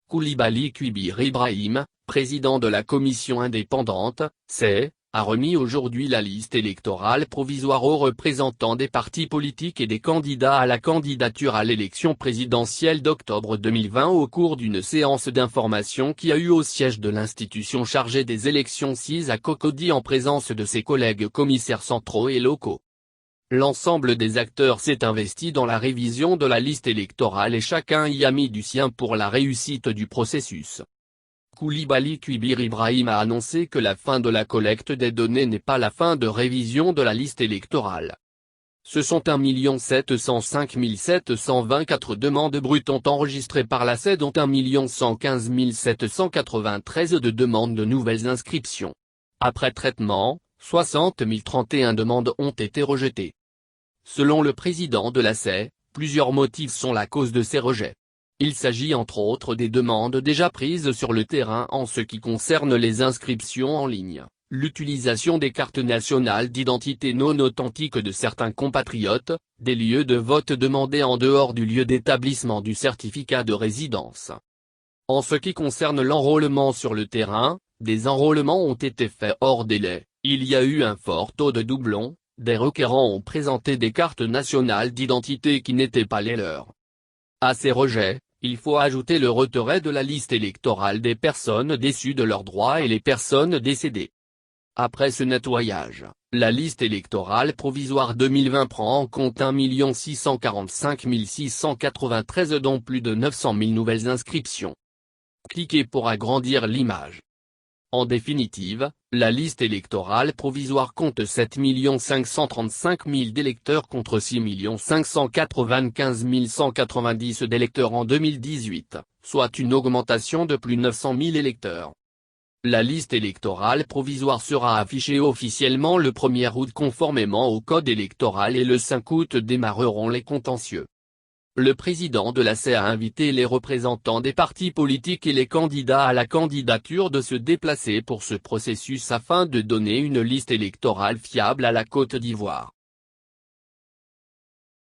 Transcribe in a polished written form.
Coulibaly Kouibir Ibrahim, président de la commission indépendante, a remis aujourd'hui la liste électorale provisoire aux représentants des partis politiques et des candidats à la candidature à l'élection présidentielle d'octobre 2020 au cours d'une séance d'information qui a eu au siège de l'institution chargée des élections CIS à Cocody en présence de ses collègues commissaires centraux et locaux. L'ensemble des acteurs s'est investi dans la révision de la liste électorale et chacun y a mis du sien pour la réussite du processus. Coulibaly Kouibir Ibrahim a annoncé que la fin de la collecte des données n'est pas la fin de révision de la liste électorale. Ce sont 1 705 724 demandes brutes enregistrées par la CED dont 1 115 793 de demandes de nouvelles inscriptions. Après traitement, 60 031 demandes ont été rejetées. Selon le président de la CED, plusieurs motifs sont la cause de ces rejets. Il s'agit entre autres des demandes déjà prises sur le terrain en ce qui concerne les inscriptions en ligne, l'utilisation des cartes nationales d'identité non authentiques de certains compatriotes, des lieux de vote demandés en dehors du lieu d'établissement du certificat de résidence. En ce qui concerne l'enrôlement sur le terrain, des enrôlements ont été faits hors délai, il y a eu un fort taux de doublons, des requérants ont présenté des cartes nationales d'identité qui n'étaient pas les leurs. À ces rejets, il faut ajouter le retrait de la liste électorale des personnes déçues de leurs droits et les personnes décédées. Après ce nettoyage, la liste électorale provisoire 2020 prend en compte 1 645 693 dont plus de 900 000 nouvelles inscriptions. Cliquez pour agrandir l'image. En définitive, la liste électorale provisoire compte 7 535 000 d'électeurs contre 6 595 190 d'électeurs en 2018, soit une augmentation de plus de 900 000 électeurs. La liste électorale provisoire sera affichée officiellement le 1er août conformément au code électoral et le 5 août démarreront les contentieux. Le président de la CED a invité les représentants des partis politiques et les candidats à la candidature de se déplacer pour ce processus afin de donner une liste électorale fiable à la Côte d'Ivoire.